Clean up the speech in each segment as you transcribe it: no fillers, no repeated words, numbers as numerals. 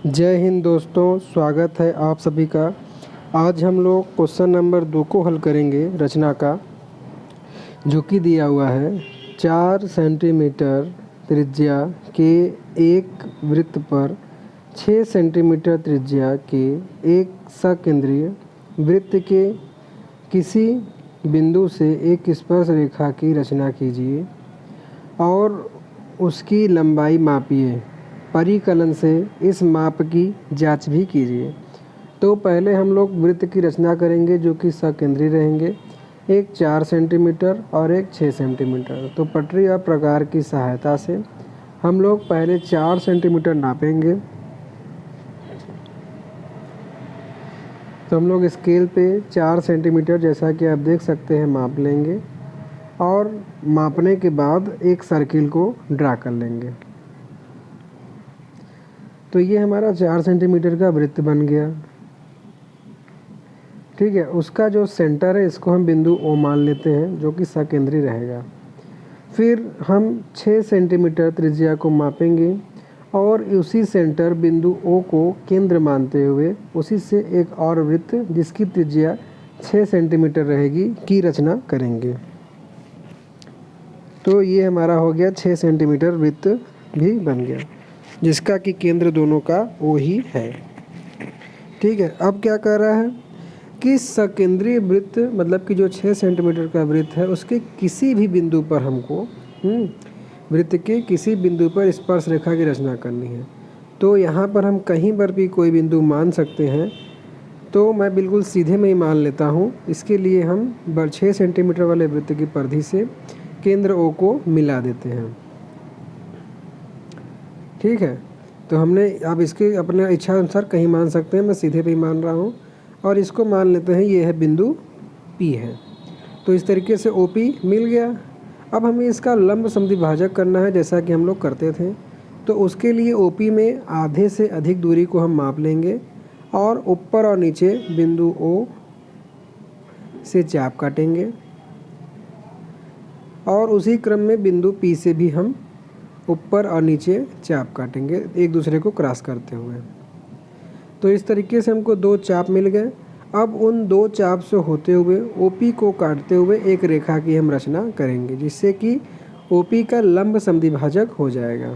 जय हिंद दोस्तों, स्वागत है आप सभी का। आज हम लोग क्वेश्चन नंबर 2 को हल करेंगे रचना का, जो कि दिया हुआ है 4 सेंटीमीटर त्रिज्या के एक वृत्त पर 6 सेंटीमीटर त्रिज्या के एक सकेंद्रीय वृत्त के किसी बिंदु से एक स्पर्श रेखा की रचना कीजिए और उसकी लंबाई मापिए। परिकलन से इस माप की जांच भी कीजिए। तो पहले हम लोग वृत्त की रचना करेंगे जो कि सकेंद्री रहेंगे, एक 4 सेंटीमीटर और एक 6 सेंटीमीटर। तो पटरी और प्रकार की सहायता से हम लोग पहले 4 सेंटीमीटर नापेंगे। तो हम लोग स्केल पे 4 सेंटीमीटर, जैसा कि आप देख सकते हैं, माप लेंगे और मापने के बाद एक सर्किल को ड्रा कर लेंगे। तो ये हमारा 4 सेंटीमीटर का वृत्त बन गया। ठीक है, उसका जो सेंटर है इसको हम बिंदु ओ मान लेते हैं, जो कि सकेंद्री रहेगा। फिर हम 6 सेंटीमीटर त्रिज्या को मापेंगे और उसी सेंटर बिंदु ओ को केंद्र मानते हुए उसी से एक और वृत्त जिसकी त्रिज्या 6 सेंटीमीटर रहेगी की रचना करेंगे। तो ये हमारा हो गया 6 सेंटीमीटर वृत्त भी बन गया, जिसका कि केंद्र दोनों का ओ ही है। ठीक है, अब क्या कर रहा है कि सकेंद्रीय वृत्त मतलब कि जो 6 सेंटीमीटर का वृत्त है उसके किसी भी बिंदु पर हमको वृत्त के किसी बिंदु पर स्पर्श रेखा की रचना करनी है। तो यहाँ पर हम कहीं पर भी कोई बिंदु मान सकते हैं। तो मैं बिल्कुल सीधे में ही मान लेता हूँ। इसके लिए हम 6 सेंटीमीटर वाले वृत्त की परिधि से केंद्र ओ को मिला देते हैं। ठीक है, तो हमने अब इसके अपने इच्छा अनुसार कहीं मान सकते हैं, मैं सीधे पे ही मान रहा हूँ और इसको मान लेते हैं ये है बिंदु पी है। तो इस तरीके से ओ पी मिल गया। अब हमें इसका लंब समद्विभाजक करना है, जैसा कि हम लोग करते थे। तो उसके लिए ओ पी में आधे से अधिक दूरी को हम माप लेंगे और ऊपर और नीचे बिंदु ओ से चाप काटेंगे और उसी क्रम में बिंदु पी से भी हम ऊपर और नीचे चाप काटेंगे, एक दूसरे को क्रॉस करते हुए। तो इस तरीके से हमको 2 चाप मिल गए। अब उन 2 चाप से होते हुए ओपी को काटते हुए एक रेखा की हम रचना करेंगे, जिससे कि ओपी का लंब समद्विभाजक हो जाएगा।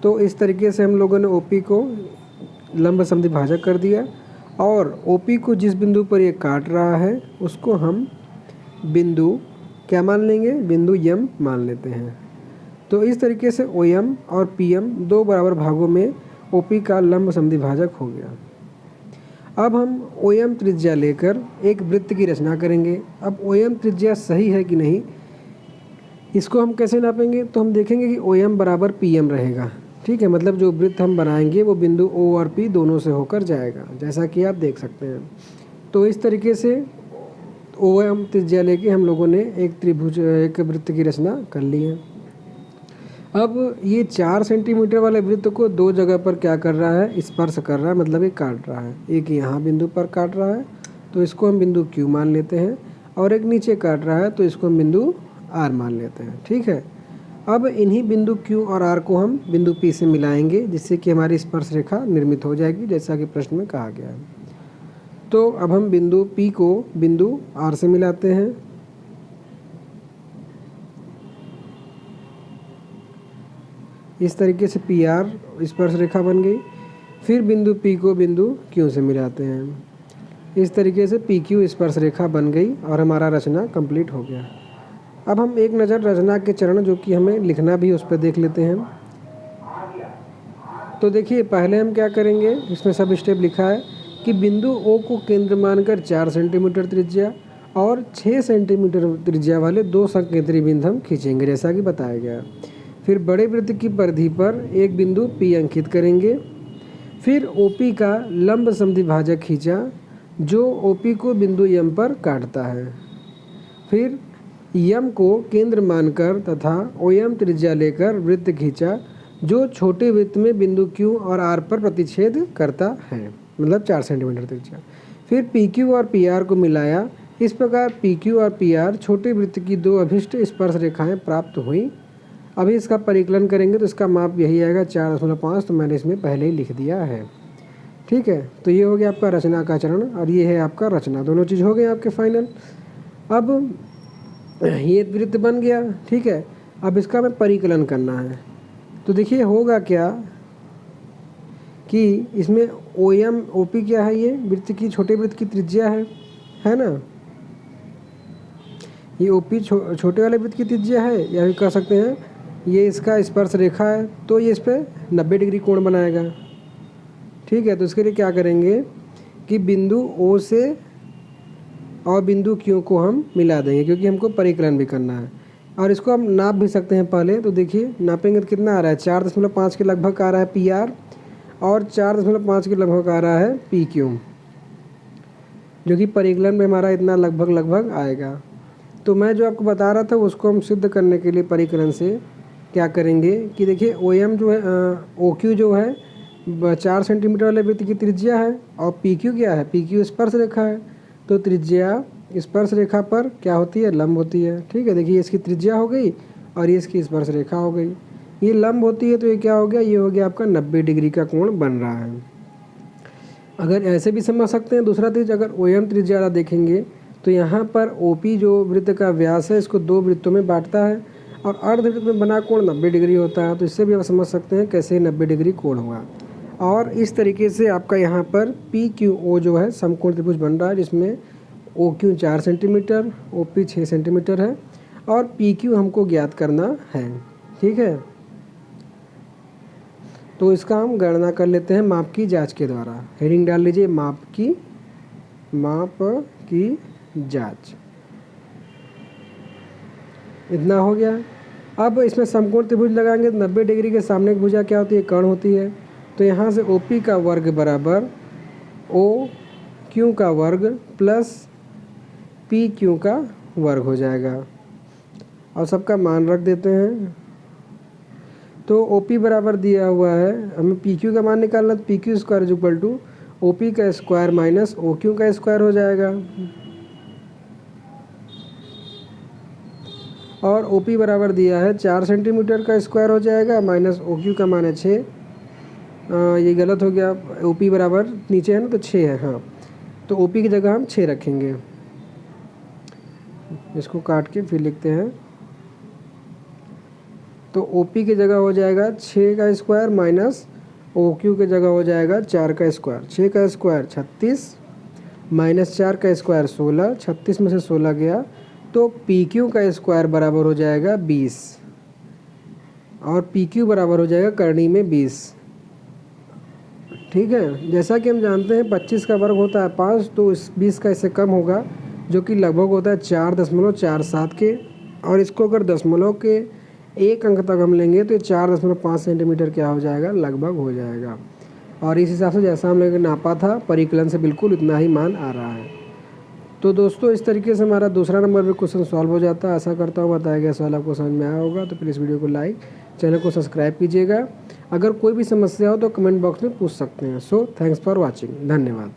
तो इस तरीके से हम लोगों ने ओपी को लंब समद्विभाजक कर दिया और ओपी को जिस बिंदु पर ये काट रहा है उसको हम बिंदु क्या मान लेंगे, बिंदु यम मान लेते हैं। तो इस तरीके से ओ एम और पी एम 2 बराबर भागों में ओ पी का लंब समद्विभाजक हो गया। अब हम ओ एम त्रिज्या लेकर एक वृत्त की रचना करेंगे। अब ओ एम त्रिज्या सही है कि नहीं, इसको हम कैसे नापेंगे, तो हम देखेंगे कि ओ एम बराबर पी एम रहेगा। ठीक है, मतलब जो वृत्त हम बनाएंगे वो बिंदु ओ और पी दोनों से होकर जाएगा, जैसा कि आप देख सकते हैं। तो इस तरीके से ओ एम त्रिज्या लेके हम लोगों ने एक वृत्त की रचना कर ली है। अब ये 4 सेंटीमीटर वाले वृत्त को 2 जगह पर क्या कर रहा है, स्पर्श कर रहा है, मतलब ये काट रहा है। एक यहाँ बिंदु पर काट रहा है तो इसको हम बिंदु Q मान लेते हैं और एक नीचे काट रहा है तो इसको हम बिंदु R मान लेते हैं। ठीक है, अब इन्हीं बिंदु Q और R को हम बिंदु P से मिलाएंगे, जिससे कि हमारी स्पर्श रेखा निर्मित हो जाएगी, जैसा कि प्रश्न में कहा गया है। तो अब हम बिंदु P को बिंदु R से मिलाते हैं। इस तरीके से पी आर स्पर्श रेखा बन गई। फिर बिंदु पी को बिंदु क्यू से मिलाते हैं। इस तरीके से पी क्यू स्पर्श रेखा बन गई और हमारा रचना कंप्लीट हो गया। अब हम एक नज़र रचना के चरण जो कि हमें लिखना भी उस पर देख लेते हैं। तो देखिए, पहले हम क्या करेंगे, इसमें सब स्टेप लिखा है कि बिंदु ओ को केंद्र मानकर 4 सेंटीमीटर त्रिज्या और 6 सेंटीमीटर त्रिज्या वाले 2 सकेंद्री बिंदु हम खींचेंगे, जैसा कि बताया गया। फिर बड़े वृत्त की परिधि पर एक बिंदु P अंकित करेंगे। फिर OP का लंब समद्विभाजक खींचा जो OP को बिंदु M पर काटता है। फिर M को केंद्र मानकर तथा OM त्रिज्या लेकर वृत्त खींचा जो छोटे वृत्त में बिंदु Q और R पर प्रतिच्छेद करता है, मतलब 4 सेंटीमीटर त्रिज्या। फिर PQ और PR को मिलाया। इस प्रकार PQ और PR छोटे वृत्त की 2 अभिष्ट स्पर्श रेखाएं प्राप्त हुई। अभी इसका परिकलन करेंगे तो इसका माप यही आएगा 4.5, तो मैंने इसमें पहले ही लिख दिया है। ठीक है, तो ये हो गया आपका रचना का चरण और ये है आपका रचना, दोनों चीज़ हो गए आपके फाइनल। अब ये वृत्त बन गया। ठीक है, अब इसका हमें परिकलन करना है। तो देखिए होगा क्या कि इसमें OM OP क्या है, ये वृत्त की, छोटे वृत्त की त्रिज्या है ना। ये OP छोटे वाले वृत्त की त्रिज्या है, या भी कह सकते हैं ये इसका स्पर्श रेखा है, तो ये इस पर 90 डिग्री कोण बनाएगा। ठीक है, तो इसके लिए क्या करेंगे कि बिंदु O से और बिंदु Q को हम मिला देंगे, क्योंकि हमको परिकलन भी करना है। और इसको हम नाप भी सकते हैं पहले। तो देखिए नापेंगे तो कितना आ रहा है, 4.5 के लगभग आ रहा है PR, और 4.5 के लगभग आ रहा है PQ, जो कि परिकलन में हमारा इतना लगभग आएगा। तो मैं जो आपको बता रहा था उसको हम सिद्ध करने के लिए परिकलन से क्या करेंगे कि देखिए OM जो है, OQ जो है 4 सेंटीमीटर वाले वृत्त की त्रिज्या है, और PQ क्या है, PQ स्पर्श रेखा है। तो त्रिज्या स्पर्श रेखा पर क्या होती है, लंब होती है। ठीक है, देखिए इसकी त्रिज्या हो गई और ये इसकी स्पर्श रेखा हो गई, ये लंब होती है, तो ये क्या हो गया, ये हो गया आपका 90 डिग्री का कोण बन रहा है। अगर ऐसे भी समझ सकते हैं। दूसरा चीज़, अगर OM त्रिज्या वाला देखेंगे तो यहाँ पर OP जो वृत्त का व्यास है इसको 2 वृत्तों में बांटता है, और अर्धवृत्त में बना कोण 90 डिग्री होता है। तो इससे भी आप समझ सकते हैं कैसे 90 डिग्री कोण हुआ। और इस तरीके से आपका यहाँ पर PQO जो है समकोण त्रिभुज बन रहा है, जिसमें OQ 4 सेंटीमीटर, OP 6 सेंटीमीटर है, और PQ हमको ज्ञात करना है। ठीक है, तो इसका हम गणना कर लेते हैं माप की जांच के द्वारा। हेडिंग डाल लीजिए, माप की जांच। इतना हो गया। अब इसमें समकोण त्रिभुज लगाएंगे तो 90 डिग्री के सामने की भुजा क्या होती है, कर्ण होती है। तो यहाँ से OP का वर्ग बराबर OQ का वर्ग प्लस PQ का वर्ग हो जाएगा, और सबका मान रख देते हैं। तो OP बराबर दिया हुआ है, हमें PQ का मान निकालना, तो PQ square is equal to OP का स्क्वायर माइनस OQ का स्क्वायर हो जाएगा। और OP बराबर दिया है 4 सेंटीमीटर का स्क्वायर हो जाएगा, माइनस OQ का मान है 6। ये गलत हो गया, OP बराबर नीचे है ना, तो 6 है। हाँ, तो OP की जगह हम 6 रखेंगे। इसको काट के फिर लिखते हैं। तो OP की जगह हो जाएगा 6 का स्क्वायर माइनस OQ की जगह हो जाएगा 4 का स्क्वायर। 6 का स्क्वायर 36 माइनस 4 का स्क्वायर 16, 36 में से 16 गया, तो PQ का स्क्वायर बराबर हो जाएगा 20, और PQ बराबर हो जाएगा करनी में 20। ठीक है, जैसा कि हम जानते हैं 25 का वर्ग होता है 5, तो इस 20 का इससे कम होगा, जो कि लगभग होता है 4.47 के। और इसको अगर दशमलव के 1 अंक तक हम लेंगे तो 4.5 सेंटीमीटर क्या हो जाएगा, लगभग हो जाएगा। और इस हिसाब से जैसा हम लोगों ने नापा था परिकलन से बिल्कुल इतना ही मान आ रहा है। तो दोस्तों इस तरीके से हमारा दूसरा नंबर पे क्वेश्चन सॉल्व हो जाता है। आशा करता हूँ बताया गया सवाल आपको समझ में आया होगा। तो प्लीज़ वीडियो को लाइक, चैनल को सब्सक्राइब कीजिएगा। अगर कोई भी समस्या हो तो कमेंट बॉक्स में पूछ सकते हैं। सो थैंक्स फॉर वॉचिंग, धन्यवाद।